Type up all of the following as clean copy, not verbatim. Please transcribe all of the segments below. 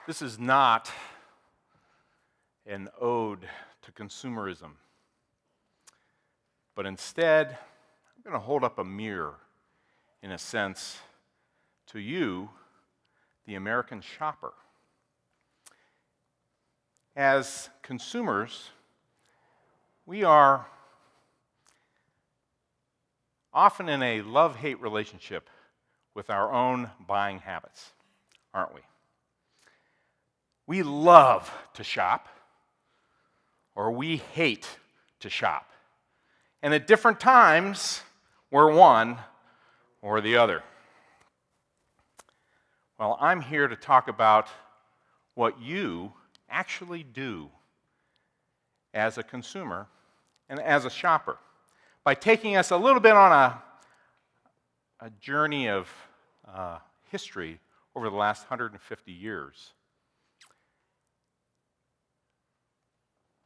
This is not an ode to consumerism, but instead, I'm going to hold up a mirror, in a sense, to you, the American shopper. As consumers, we are often in a love-hate relationship with our own buying habits, aren't we? We love to shop, or we hate to shop. And at different times, we're one or the other. Well, I'm here to talk about what you actually do as a consumer and as a shopper by taking us a little bit on a journey of history over the last 150 years.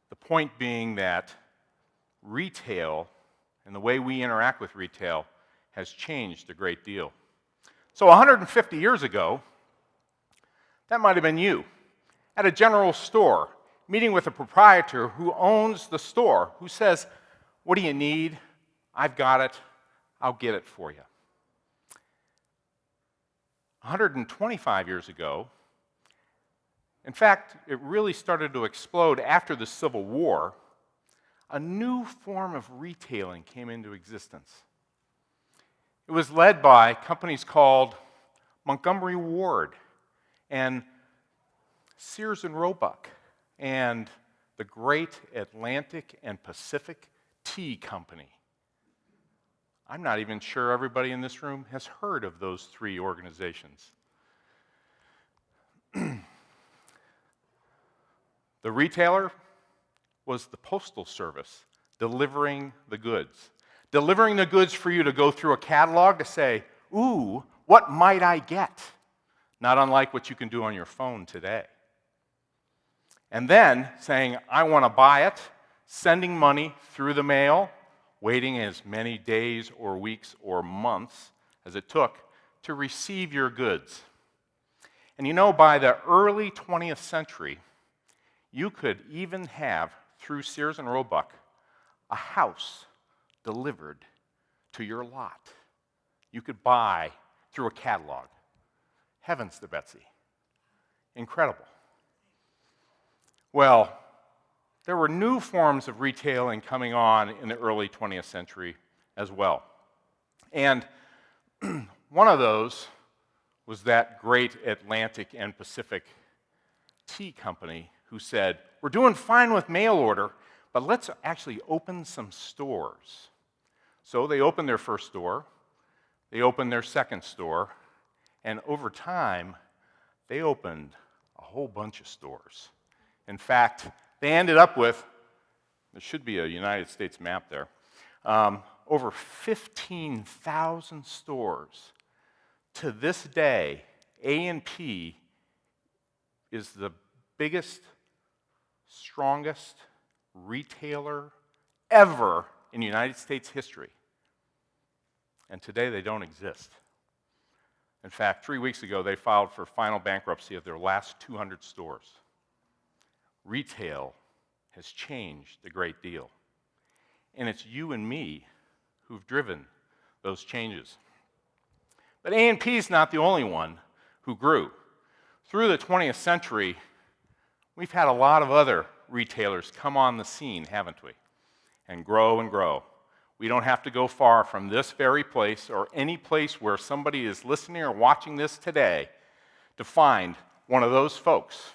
The point being that retail and the way we interact with retail has changed a great deal. So 150 years ago, that might have been you at a general store, meeting with a proprietor who owns the store, who says, "What do you need? I've got it. I'll get it for you." 125 years ago, in fact, it really started to explode after the Civil War, a new form of retailing came into existence. It was led by companies called Montgomery Ward and Sears and Roebuck and the Great Atlantic and Pacific Tea Company. I'm not even sure everybody in this room has heard of those three organizations. The retailer was the Postal Service, delivering the goods. Delivering the goods for you to go through a catalog to say, "Ooh, what might I get?" Not unlike what you can do on your phone today. And then saying, "I want to buy it," sending money through the mail, waiting as many days or weeks or months as it took to receive your goods. And you know, by the early 20th century, you could even have, through Sears and Roebuck, a house delivered to your lot. You could buy through a catalog. Heavens to Betsy. Incredible. Well, there were new forms of retailing coming on in the early 20th century as well. And one of those was that Great Atlantic and Pacific Tea Company who said, "We're doing fine with mail order, but let's actually open some stores." So they opened their first store, they opened their second store, and over time, they opened a whole bunch of stores. In fact, they ended up with, there should be a United States map there, over 15,000 stores. To this day, A&P is the biggest, strongest retailer ever in United States history. And today they don't exist. In fact, 3 weeks ago, they filed for final bankruptcy of their last 200 stores. Retail has changed a great deal. And it's you and me who've driven those changes. But A&P is not the only one who grew. Through the 20th century, we've had a lot of other retailers come on the scene, haven't we? And grow and grow. We don't have to go far from this very place or any place where somebody is listening or watching this today to find one of those folks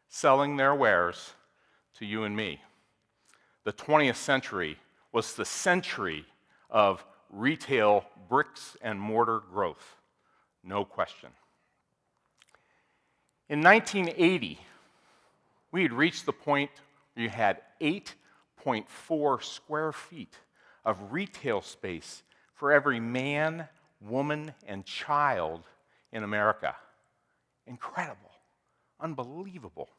selling their wares to you and me. The 20th century was the century of retail bricks and mortar growth, no question. In 1980, we had reached the point where you had 8.4 square feet of retail space for every man, woman, and child in America. Incredible, unbelievable.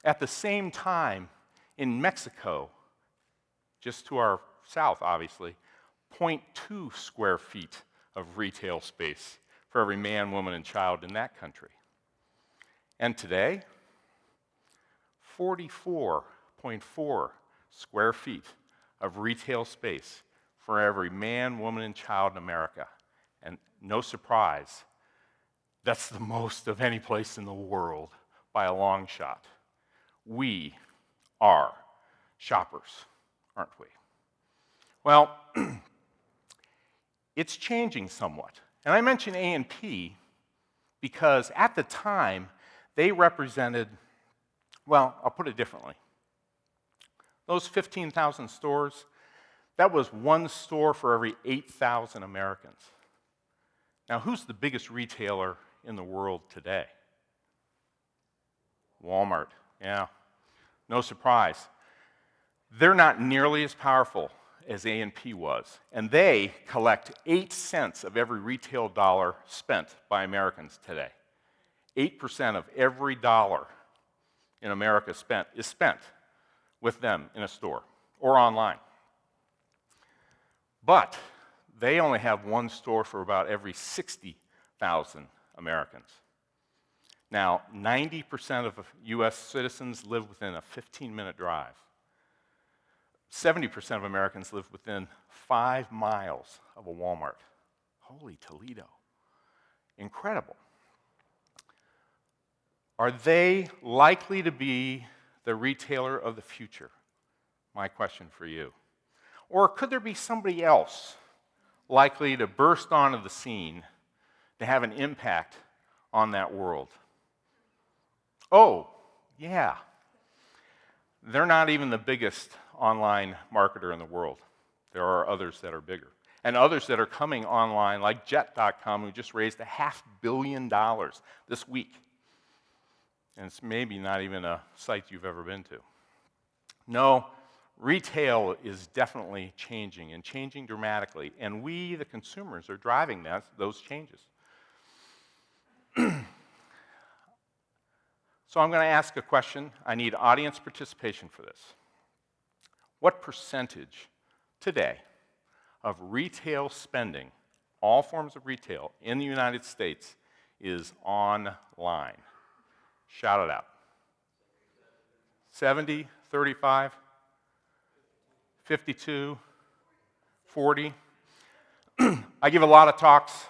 At the same time, in Mexico, just to our south, obviously, 0.2 square feet of retail space for every man, woman, and child in that country. And today, 44.4 square feet of retail space for every man, woman, and child in America. And no surprise, that's the most of any place in the world by a long shot. We are shoppers, aren't we? Well, it's changing somewhat. And I mention A&P because at the time, they represented, well, I'll put it differently. Those 15,000 stores, that was one store for every 8,000 Americans. Now, who's the biggest retailer in the world today? Walmart, yeah, no surprise. They're not nearly as powerful as A&P was, and they collect 8 cents of every retail dollar spent by Americans today. 8% of every dollar in America is spent with them in a store or online. But they only have one store for about every 60,000 Americans. Now, 90% of US citizens live within a 15-minute drive. 70% of Americans live within 5 miles of a Walmart. Holy Toledo. Incredible. Are they likely to be the retailer of the future? My question for you. Or could there be somebody else likely to burst onto the scene to have an impact on that world? Oh, yeah. They're not even the biggest online marketer in the world. There are others that are bigger. And others that are coming online, like Jet.com, who just raised $500 million this week. And it's maybe not even a site you've ever been to. No, retail is definitely changing, and changing dramatically. And we, the consumers, are driving those changes. So I'm going to ask a question. I need audience participation for this. What percentage today of retail spending, all forms of retail in the United States, is online? Shout it out. 70, 35, 52, 40. I give a lot of talks.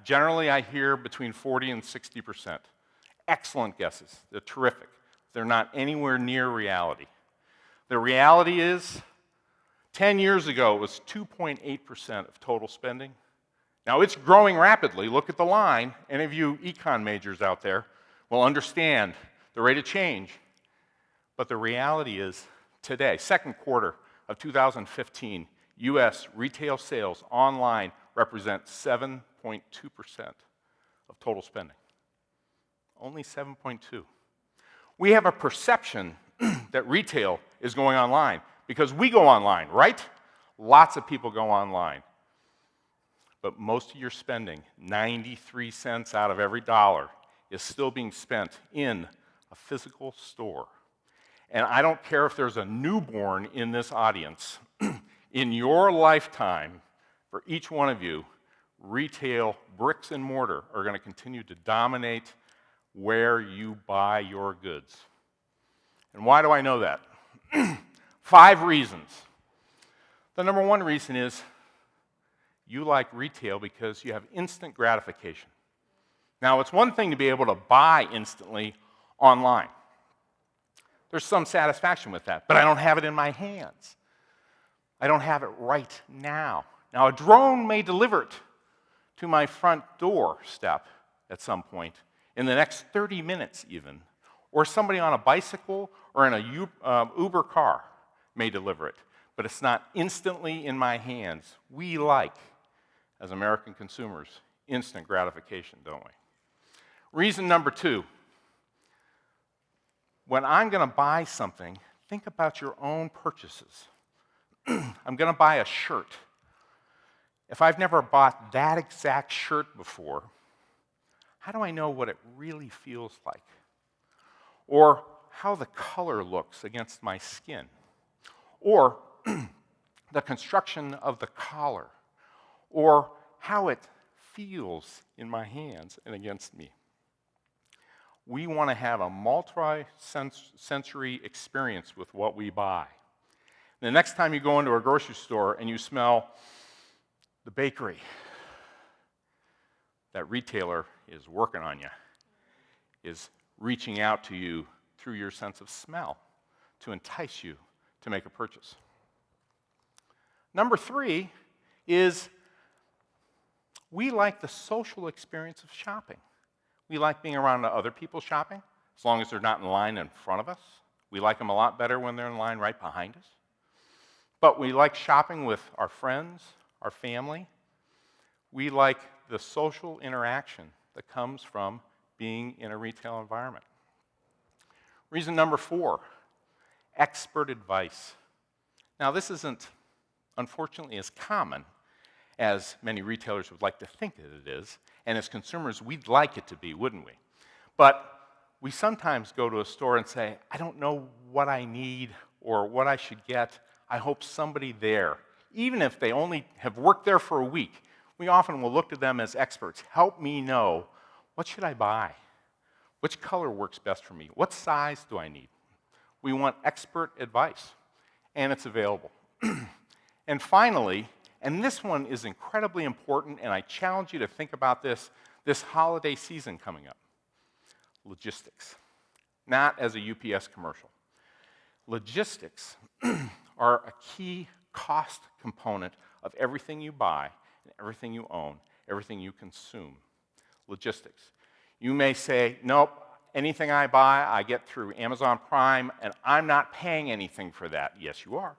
Generally, I hear between 40 and 60%. Excellent guesses. They're terrific. They're not anywhere near reality. The reality is, 10 years ago, it was 2.8% of total spending. Now, it's growing rapidly. Look at the line. Any of you econ majors out there will understand the rate of change. But the reality is, today, second quarter of 2015, U.S. retail sales online represent 7.2% of total spending. Only 7.2. We have a perception that retail is going online because we go online, right? Lots of people go online. But most of your spending, 93 cents out of every dollar, is still being spent in a physical store. And I don't care if there's a newborn in this audience. In your lifetime, for each one of you, retail, bricks and mortar, are going to continue to dominate where you buy your goods. And why do I know that? 5 reasons. The number one reason is you like retail because you have instant gratification. Now, it's one thing to be able to buy instantly online. There's some satisfaction with that, but I don't have it in my hands. I don't have it right now. Now, a drone may deliver it to my front door step at some point, in the next 30 minutes even, or somebody on a bicycle or in a Uber car may deliver it, but it's not instantly in my hands. We like, as American consumers, instant gratification, don't we? Reason number 2, when I'm going to buy something, think about your own purchases. I'm going to buy a shirt. If I've never bought that exact shirt before, how do I know what it really feels like? Or how the color looks against my skin? Or the construction of the collar? Or how it feels in my hands and against me? We want to have a multi-sensory experience with what we buy. The next time you go into a grocery store and you smell the bakery, that retailer is working on you, is reaching out to you through your sense of smell to entice you to make a purchase. Number 3 is we like the social experience of shopping. We like being around other people shopping, as long as they're not in line in front of us. We like them a lot better when they're in line right behind us. But we like shopping with our friends, our family. We like the social interaction that comes from being in a retail environment. Reason number 4, expert advice. Now, this isn't, unfortunately, as common as many retailers would like to think that it is, and as consumers, we'd like it to be, wouldn't we? But we sometimes go to a store and say, I don't know what I need or what I should get. I hope somebody there, even if they only have worked there for a week, we often will look to them as experts. Help me know, what should I buy? Which color works best for me? What size do I need? We want expert advice, and it's available. And finally, and this one is incredibly important, and I challenge you to think about this holiday season coming up. Logistics, not as a UPS commercial. Logistics are a key cost component of everything you buy, and everything you own, everything you consume. Logistics. You may say, nope, anything I buy, I get through Amazon Prime, and I'm not paying anything for that. Yes, you are.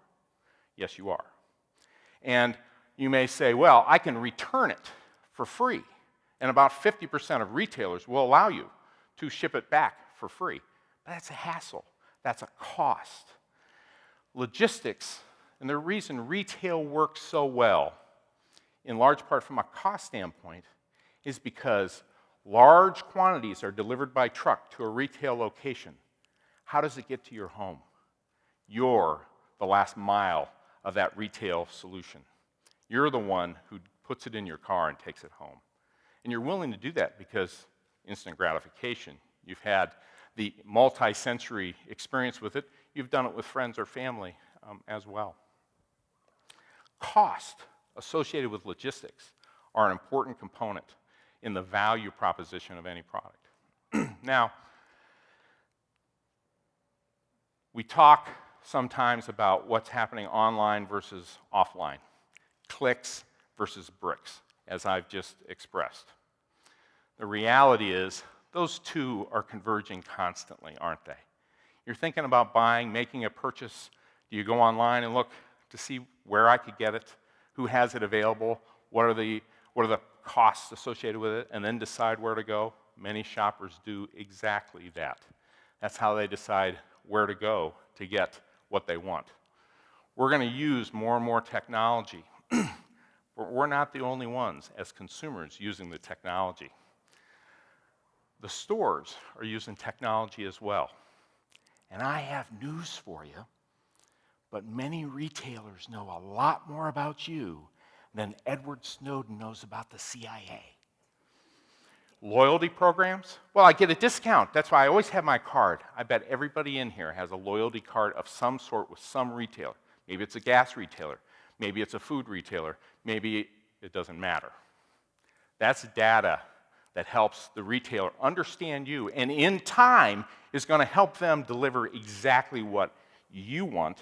Yes, you are. And you may say, well, I can return it for free. And about 50% of retailers will allow you to ship it back for free. But that's a hassle. That's a cost. Logistics, and the reason retail works so well, in large part from a cost standpoint, is because large quantities are delivered by truck to a retail location. How does it get to your home? You're the last mile of that retail solution. You're the one who puts it in your car and takes it home. And you're willing to do that because instant gratification. You've had the multi-sensory experience with it. You've done it with friends or family as well. Cost associated with logistics are an important component in the value proposition of any product. Now, we talk sometimes about what's happening online versus offline, clicks versus bricks, as I've just expressed. The reality is those two are converging constantly, aren't they? You're thinking about buying, making a purchase. Do you go online and look to see where I could get it, who has it available, what are the costs associated with it, and then decide where to go? Many shoppers do exactly that. That's how they decide where to go to get what they want. We're going to use more and more technology, but we're not the only ones as consumers using the technology. The stores are using technology as well. And I have news for you, but many retailers know a lot more about you than Edward Snowden knows about the CIA. Loyalty programs? Well, I get a discount. That's why I always have my card. I bet everybody in here has a loyalty card of some sort with some retailer. Maybe it's a gas retailer. Maybe it's a food retailer. Maybe it doesn't matter. That's data that helps the retailer understand you, and in time is going to help them deliver exactly what you want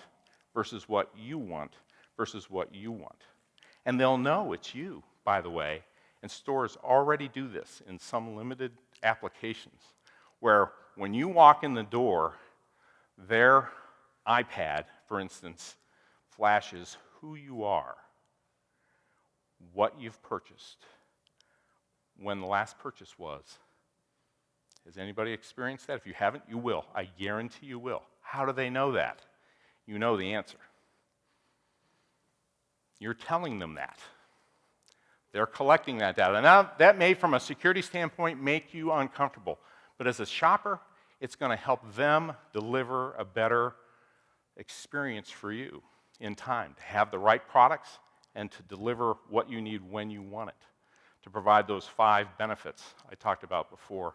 versus what you want versus what you want. And they'll know it's you, by the way, and stores already do this in some limited applications, where when you walk in the door, their iPad, for instance, flashes who you are, what you've purchased, when the last purchase was. Has anybody experienced that? If you haven't, you will. I guarantee you will. How do they know that? You know the answer. You're telling them that. They're collecting that data. Now, that may, from a security standpoint, make you uncomfortable. But as a shopper, it's going to help them deliver a better experience for you in time, to have the right products and to deliver what you need when you want it, to provide those 5 benefits I talked about before.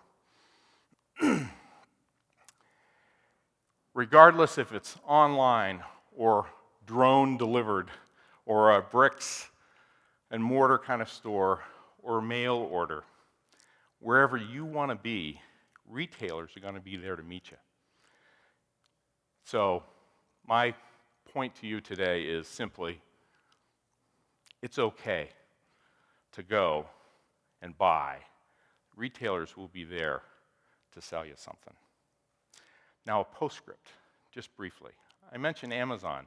Regardless if it's online or drone delivered or a bricks and mortar kind of store or mail order, wherever you want to be, retailers are going to be there to meet you. So my point to you today is simply, it's okay to go and buy. Retailers will be there to sell you something. Now, a postscript, just briefly. I mentioned Amazon.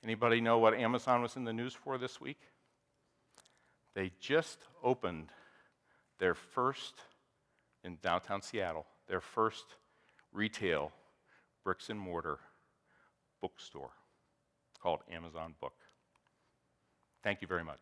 Anybody know what Amazon was in the news for this week? They just opened their first, in downtown Seattle, their first retail bricks and mortar bookstore called Amazon Book. Thank you very much.